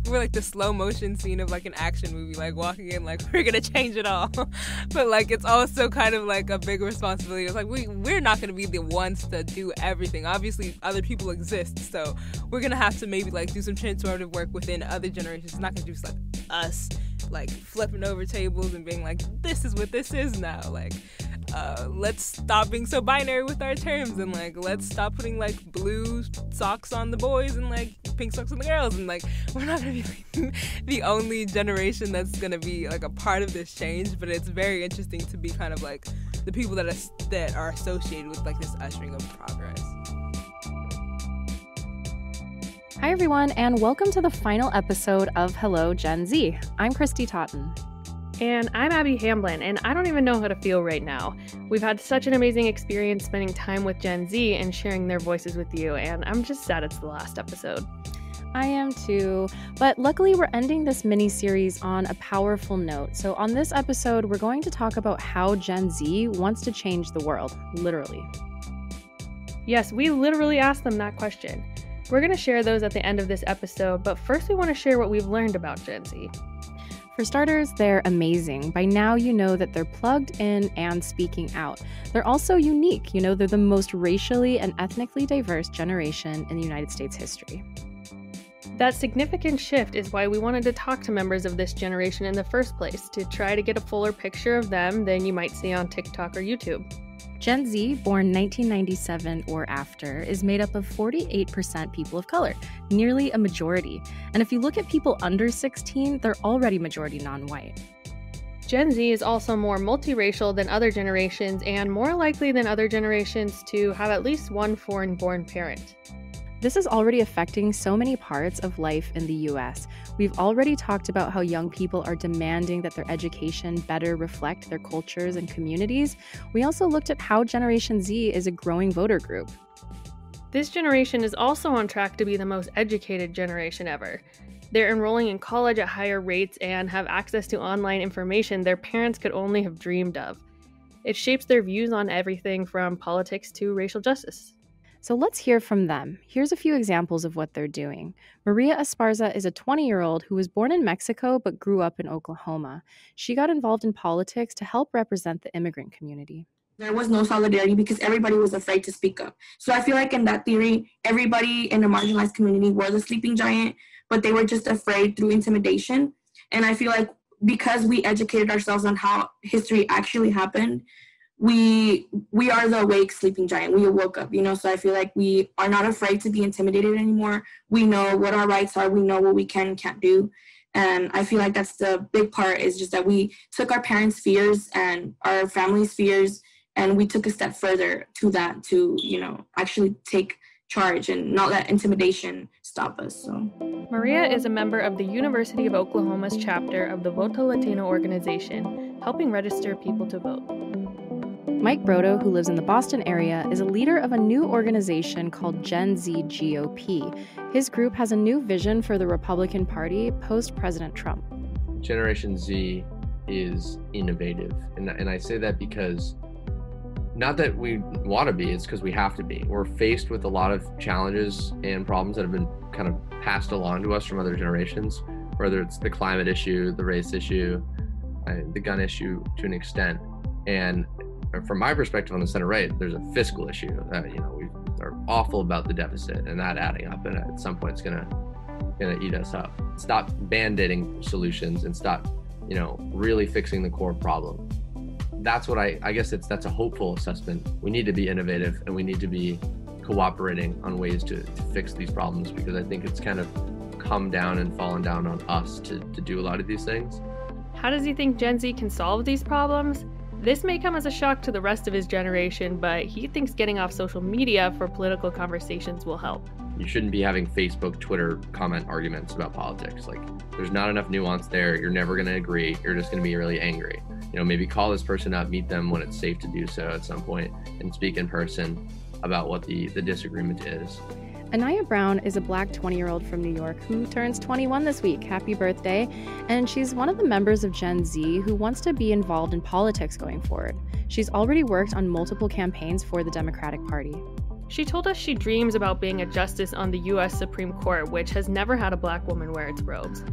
we're like the slow motion scene of like an action movie, like walking in like we're gonna change it all. But like it's also kind of like a big responsibility. It's like we're not gonna be the ones to do everything. Obviously other people exist, so we're gonna have to maybe like do some transformative work within other generations. It's not gonna just like us like flipping over tables and being like, this is what this is now. Like let's stop being so binary with our terms, and like let's stop putting like blue socks on the boys and like pink socks on the girls, and like we're not gonna be like, the only generation that's gonna be like a part of this change. But it's very interesting to be kind of like the people that are associated with like this ushering of progress. Hi everyone, and welcome to the final episode of Hello Gen Z. I'm Kristy Totten. And I'm Abby Hamblin, and I don't even know how to feel right now. We've had such an amazing experience spending time with Gen Z and sharing their voices with you, and I'm just sad it's the last episode. I am too, but luckily we're ending this mini-series on a powerful note. So on this episode, we're going to talk about how Gen Z wants to change the world, literally. Yes, we literally asked them that question. We're going to share those at the end of this episode, but first we want to share what we've learned about Gen Z. For starters, they're amazing. By now, you know that they're plugged in and speaking out. They're also unique. You know, they're the most racially and ethnically diverse generation in the United States history. That significant shift is why we wanted to talk to members of this generation in the first place, to try to get a fuller picture of them than you might see on TikTok or YouTube. Gen Z, born 1997 or after, is made up of 48% people of color, nearly a majority. And if you look at people under 16, they're already majority non-white. Gen Z is also more multiracial than other generations and more likely than other generations to have at least one foreign-born parent. This is already affecting so many parts of life in the US. We've already talked about how young people are demanding that their education better reflect their cultures and communities. We also looked at how Generation Z is a growing voter group. This generation is also on track to be the most educated generation ever. They're enrolling in college at higher rates and have access to online information their parents could only have dreamed of. It shapes their views on everything from politics to racial justice. So let's hear from them. Here's a few examples of what they're doing. Maria Esparza is a 20-year-old who was born in Mexico but grew up in Oklahoma. She got involved in politics to help represent the immigrant community. There was no solidarity because everybody was afraid to speak up. So I feel like in that theory, everybody in a marginalized community was a sleeping giant, but they were just afraid through intimidation. And I feel like because we educated ourselves on how history actually happened, we are the awake sleeping giant. We woke up, so I feel like we are not afraid to be intimidated anymore. We know what our rights are. We know what we can and can't do. And I feel like that's the big part, is just that we took our parents' fears and our family's fears, and we took a step further to that, to, actually take charge and not let intimidation stop us. So Maria is a member of the University of Oklahoma's chapter of the Voto Latino organization, helping register people to vote. Mike Brodo, who lives in the Boston area, is a leader of a new organization called Gen Z GOP. His group has a new vision for the Republican Party post-President Trump. Generation Z is innovative. And I say that because, not that we want to be, it's because we have to be. We're faced with a lot of challenges and problems that have been kind of passed along to us from other generations, whether it's the climate issue, the race issue, the gun issue to an extent. And from my perspective on the center right, there's a fiscal issue that, we are awful about the deficit and that adding up, and at some point it's gonna eat us up. Stop band-aiding solutions and stop, really fixing the core problem. That's what I guess that's a hopeful assessment. We need to be innovative and we need to be cooperating on ways to fix these problems, because I think it's kind of come down and fallen down on us to do a lot of these things. How does he think Gen Z can solve these problems? This may come as a shock to the rest of his generation, but he thinks getting off social media for political conversations will help. You shouldn't be having Facebook, Twitter comment arguments about politics. Like, there's not enough nuance there. You're never going to agree. You're just going to be really angry. Maybe call this person up, meet them when it's safe to do so at some point, and speak in person about what the disagreement is. Anaya Brown is a Black 20-year-old from New York who turns 21 this week. Happy birthday. And she's one of the members of Gen Z who wants to be involved in politics going forward. She's already worked on multiple campaigns for the Democratic Party. She told us she dreams about being a justice on the U.S. Supreme Court, which has never had a black woman wear its robes.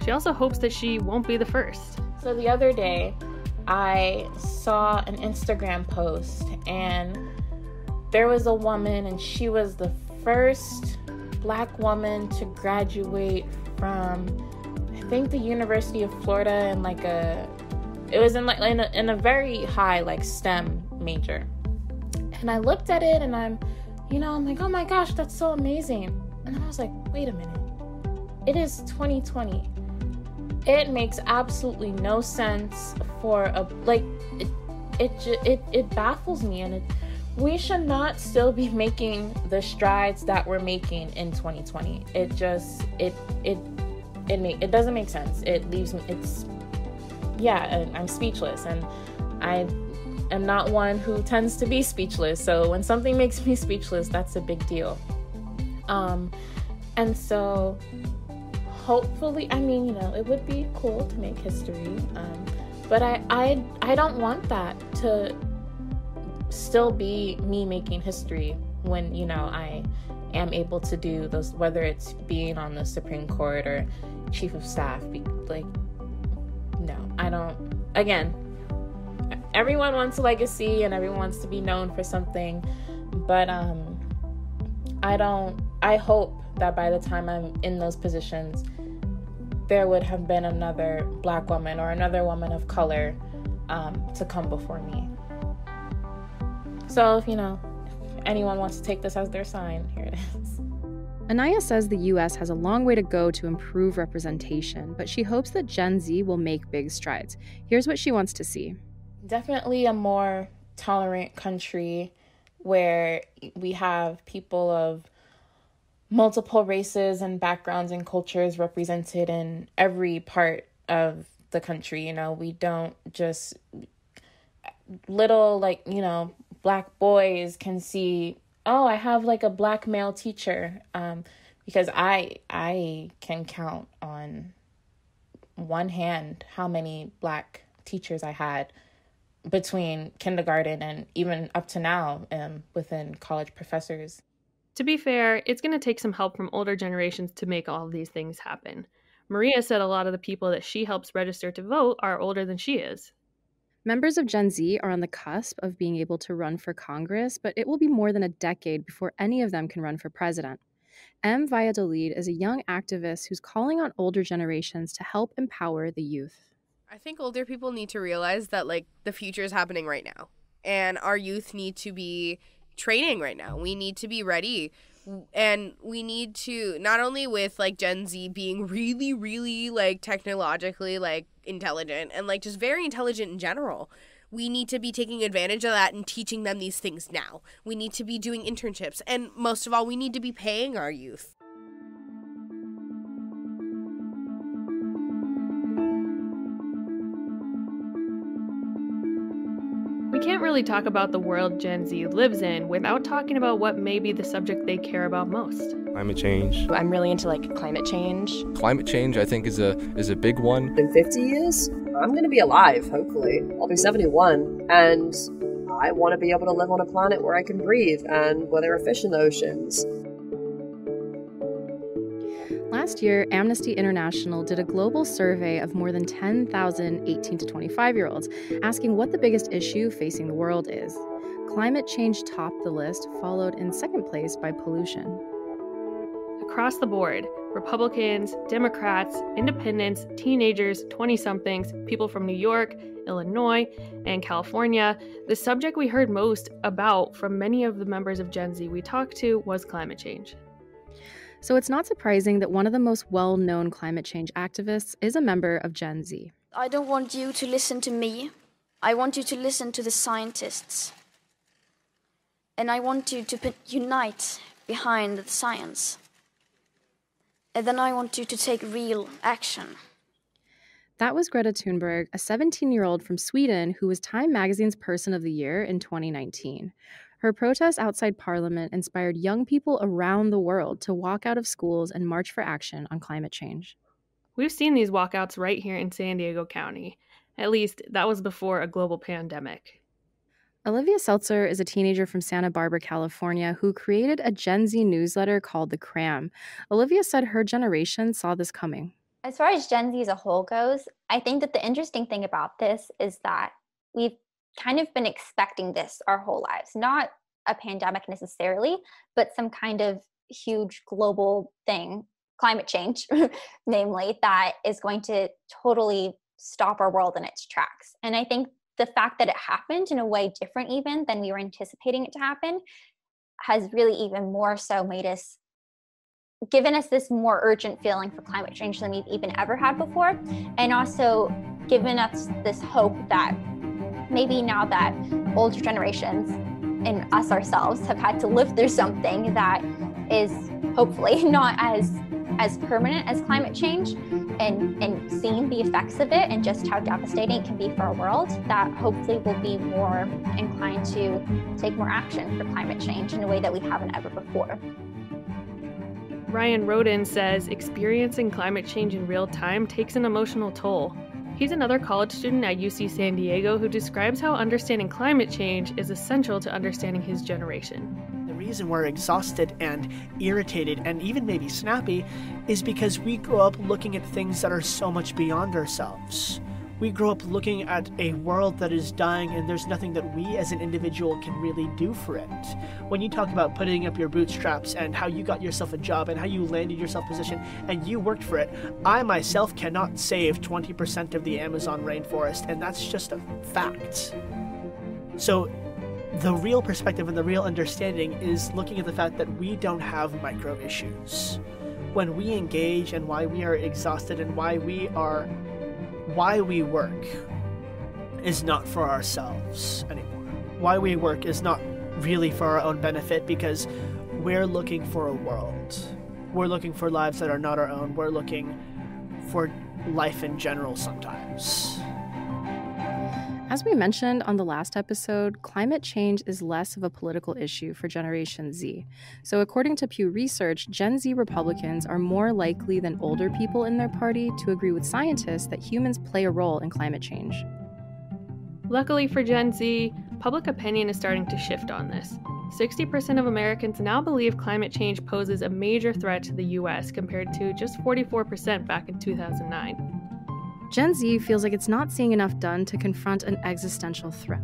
She also hopes that she won't be the first. So the other day, I saw an Instagram post, and there was a woman, and she was the first black woman to graduate from, I think, the University of Florida, in in a very high STEM major. And I looked at it, and I'm like, oh my gosh, that's so amazing. And then I was like, wait a minute, it is 2020. It makes absolutely no sense for it baffles me, and we should not still be making the strides that we're making in 2020. It doesn't make sense. It leaves me, I'm speechless, and I am not one who tends to be speechless. So when something makes me speechless, that's a big deal. And so hopefully, it would be cool to make history. But I don't want that to still be me making history when, I am able to do those, whether it's being on the Supreme Court or chief of staff. No, I don't. Again, everyone wants a legacy and everyone wants to be known for something, but I hope that by the time I'm in those positions, there would have been another black woman or another woman of color to come before me. So if anyone wants to take this as their sign, here it is. Anaya says the U.S. has a long way to go to improve representation, but she hopes that Gen Z will make big strides. Here's what she wants to see. Definitely a more tolerant country where we have people of multiple races and backgrounds and cultures represented in every part of the country. We don't just little black boys can see, oh, I have a black male teacher, because I can count on one hand how many black teachers I had between kindergarten and even up to now within college professors. To be fair, it's going to take some help from older generations to make all of these things happen. Maria said a lot of the people that she helps register to vote are older than she is. Members of Gen Z are on the cusp of being able to run for Congress, but it will be more than a decade before any of them can run for president. M. Valladolid is a young activist who's calling on older generations to help empower the youth. I think older people need to realize that the future is happening right now, and our youth need to be training right now. We need to be ready, and we need to, not only with Gen Z being really, really technologically intelligent and just very intelligent in general, we need to be taking advantage of that and teaching them these things now. We need to be doing internships, and most of all, we need to be paying our youth. We can't really talk about the world Gen Z lives in without talking about what may be the subject they care about most. Climate change. I'm really into climate change. Climate change, I think, is a big one. In 50 years, I'm going to be alive, hopefully. I'll be 71, and I want to be able to live on a planet where I can breathe and where there are fish in the oceans. Last year, Amnesty International did a global survey of more than 10,000 18 to 25-year-olds, asking what the biggest issue facing the world is. Climate change topped the list, followed in second place by pollution. Across the board, Republicans, Democrats, independents, teenagers, 20-somethings, people from New York, Illinois, and California, the subject we heard most about from many of the members of Gen Z we talked to was climate change. So it's not surprising that one of the most well-known climate change activists is a member of Gen Z. I don't want you to listen to me. I want you to listen to the scientists. And I want you to unite behind the science. And then I want you to take real action. That was Greta Tunberg, a 17-year-old from Sweden who was Time Magazine's Person of the Year in 2019. Her protest outside Parliament inspired young people around the world to walk out of schools and march for action on climate change. We've seen these walkouts right here in San Diego County. At least, that was before a global pandemic. Olivia Seltzer is a teenager from Santa Barbara, California, who created a Gen Z newsletter called The Cram. Olivia said her generation saw this coming. As far as Gen Z as a whole goes, I think that the interesting thing about this is that we've kind of been expecting this our whole lives. Not a pandemic necessarily, but some kind of huge global thing, climate change, namely, that is going to totally stop our world in its tracks. And I think the fact that it happened in a way different even than we were anticipating it to happen has really even more so given us this more urgent feeling for climate change than we've even ever had before, and also given us this hope that maybe now that older generations and us ourselves have had to live through something that is hopefully not as permanent as climate change, and seeing the effects of it and just how devastating it can be for our world, that hopefully we'll be more inclined to take more action for climate change in a way that we haven't ever before. Ryan Roden says experiencing climate change in real time takes an emotional toll. He's another college student at UC San Diego who describes how understanding climate change is essential to understanding his generation. The reason we're exhausted and irritated and even maybe snappy is because we grow up looking at things that are so much beyond ourselves. We grow up looking at a world that is dying, and there's nothing that we as an individual can really do for it. When you talk about putting up your bootstraps and how you got yourself a job and how you landed yourself a position and you worked for it, I myself cannot save 20% of the Amazon rainforest, and that's just a fact. So the real perspective and the real understanding is looking at the fact that we don't have micro issues. When we engage and why we are exhausted and why we work is not for ourselves anymore. Why we work is not really for our own benefit, because we're looking for a world. We're looking for lives that are not our own. We're looking for life in general sometimes. As we mentioned on the last episode, climate change is less of a political issue for Generation Z. So according to Pew Research, Gen Z Republicans are more likely than older people in their party to agree with scientists that humans play a role in climate change. Luckily for Gen Z, public opinion is starting to shift on this. 60% of Americans now believe climate change poses a major threat to the US compared to just 44% back in 2009. Gen Z feels like it's not seeing enough done to confront an existential threat.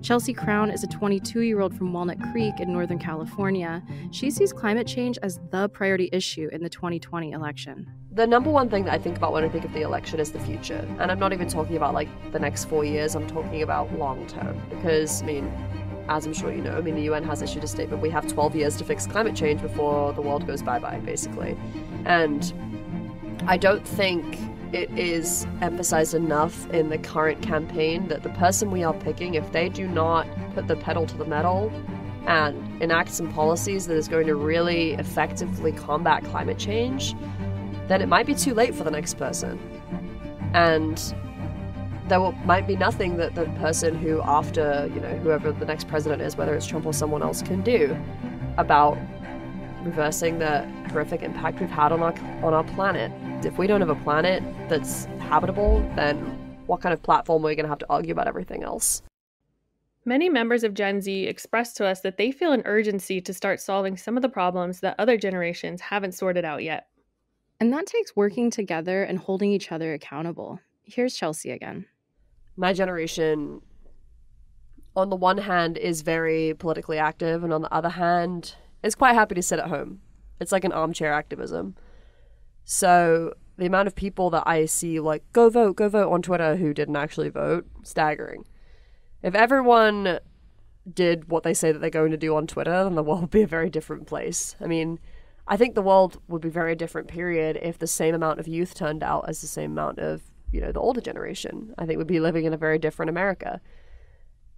Chelsea Crown is a 22-year-old from Walnut Creek in Northern California. She sees climate change as the priority issue in the 2020 election. The number one thing that I think about when I think of the election is the future. And I'm not even talking about like the next 4 years, I'm talking about long term. Because, as I'm sure you know, the UN has issued a statement. We have 12 years to fix climate change before the world goes bye-bye, basically. And I don't think it is emphasized enough in the current campaign that the person we are picking, if they do not put the pedal to the metal and enact some policies that is going to really effectively combat climate change, then it might be too late for the next person. And there might be nothing that the person who, after, whoever the next president is, whether it's Trump or someone else, can do about reversing the horrific impact we've had on our planet. If we don't have a planet that's habitable, then what kind of platform are we going to have to argue about everything else? Many members of Gen Z expressed to us that they feel an urgency to start solving some of the problems that other generations haven't sorted out yet. And that takes working together and holding each other accountable. Here's Chelsea again. My generation, on the one hand, is very politically active, and on the other hand, is quite happy to sit at home. It's like an armchair activism. So the amount of people that I see like, go vote on Twitter who didn't actually vote, staggering. If everyone did what they say that they're going to do on Twitter, then the world would be a very different place. I think the world would be a very different period if the same amount of youth turned out as the same amount of, the older generation. I think we'd be living in a very different America.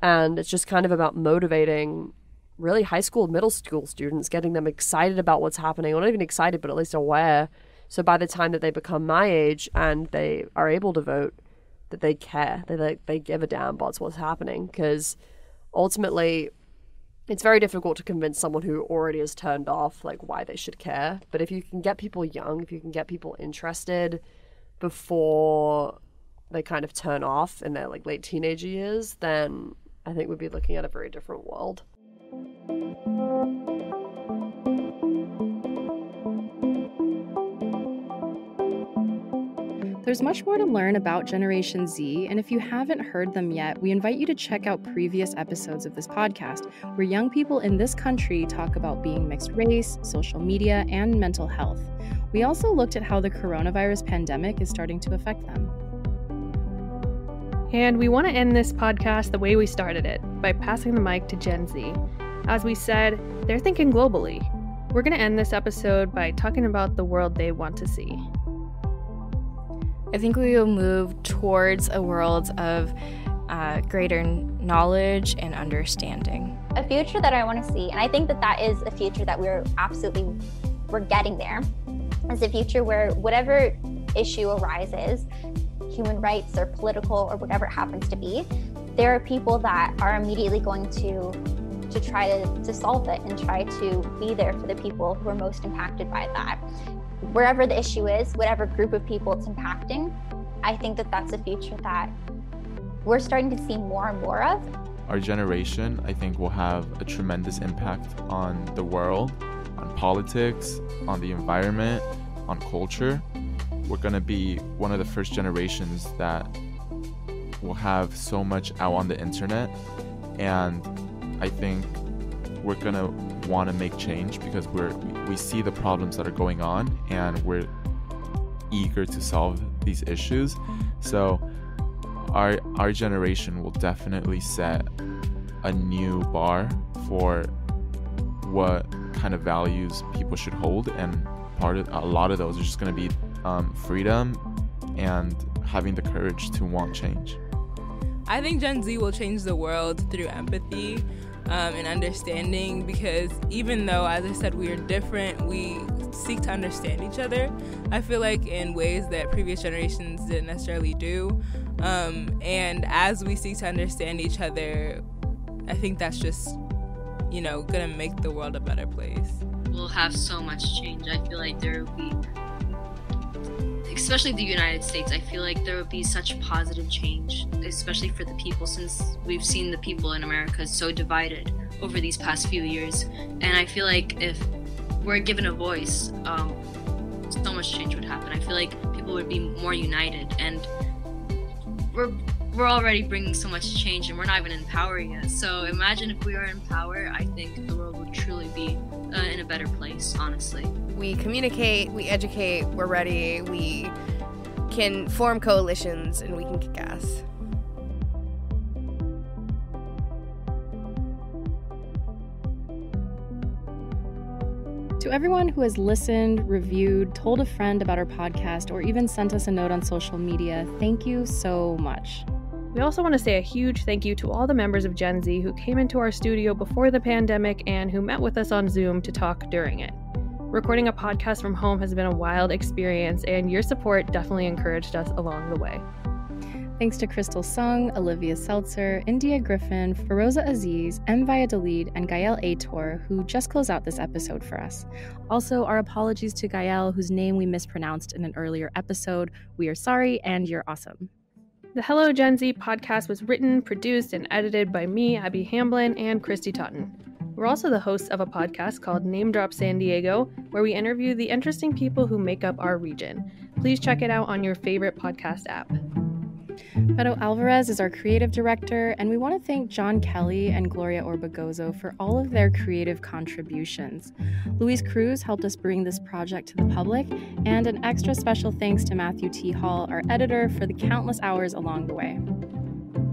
And it's just kind of about motivating really high school, middle school students, getting them excited about what's happening, or not even excited, but at least aware. So by the time that they become my age and they are able to vote, that they care, they give a damn about what's happening. Because ultimately, it's very difficult to convince someone who already is turned off, like, why they should care. But if you can get people young, if you can get people interested before they kind of turn off in their, late teenager years, then I think we'd be looking at a very different world. There's much more to learn about Generation Z, and if you haven't heard them yet, we invite you to check out previous episodes of this podcast, where young people in this country talk about being mixed race, social media, and mental health. We also looked at how the coronavirus pandemic is starting to affect them. And we want to end this podcast the way we started it, by passing the mic to Gen Z. As we said, they're thinking globally. We're going to end this episode by talking about the world they want to see. I think we will move towards a world of greater knowledge and understanding. A future that I want to see, and I think that is a future that we're getting there, is a future where whatever issue arises, human rights or political or whatever it happens to be, there are people that are immediately going to try to solve it and try to be there for the people who are most impacted by that. Wherever the issue is, whatever group of people it's impacting, I think that that's a future that we're starting to see more and more of. Our generation, I think, will have a tremendous impact on the world, on politics, on the environment, on culture. We're going to be one of the first generations that will have so much out on the internet, and I think we're going to want to make change because we see the problems that are going on and we're eager to solve these issues. So our generation will definitely set a new bar for what kind of values people should hold, and a lot of those are just going to be freedom and having the courage to want change. I think Gen Z will change the world through empathy and understanding, because even though, as I said, we are different, we seek to understand each other, I feel like, in ways that previous generations didn't necessarily do. And as we seek to understand each other, I think that's just, gonna make the world a better place. We'll have so much change. I feel like there will be, especially the United States, I feel like there will be such positive change, especially for the people, since we've seen the people in America so divided over these past few years. And I feel like if we're given a voice, so much change would happen. I feel like people would be more united, and we're already bringing so much change, and we're not even in power yet. So imagine if we are in power, I think the world would truly be in a better place, honestly. We communicate, we educate, we're ready, we can form coalitions, and we can kick ass. To everyone who has listened, reviewed, told a friend about our podcast, or even sent us a note on social media, thank you so much. We also want to say a huge thank you to all the members of Gen Z who came into our studio before the pandemic and who met with us on Zoom to talk during it. Recording a podcast from home has been a wild experience, and your support definitely encouraged us along the way. Thanks to Crystal Sung, Olivia Seltzer, India Griffin, Feroza Aziz, M. Valladolid, and Gael Aitor, who just closed out this episode for us. Also, our apologies to Gael, whose name we mispronounced in an earlier episode. We are sorry, and you're awesome. The Hello Gen Z podcast was written, produced, and edited by me, Abby Hamblin, and Kristy Totten. We're also the hosts of a podcast called Name Drop San Diego, where we interview the interesting people who make up our region. Please check it out on your favorite podcast app. Beto Alvarez is our creative director, and we want to thank John Kelly and Gloria Orbegozo for all of their creative contributions. Luis Cruz helped us bring this project to the public, and an extra special thanks to Matthew T. Hall, our editor, for the countless hours along the way.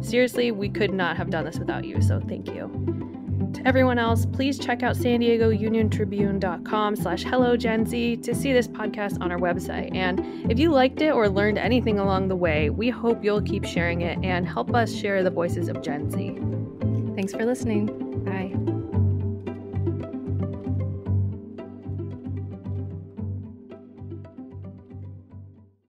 Seriously, we could not have done this without you, so thank you. To everyone else, please check out San Diego Union-Tribune.com/HelloGenZ to see this podcast on our website. And if you liked it or learned anything along the way, we hope you'll keep sharing it and help us share the voices of Gen Z. Thanks for listening. Bye.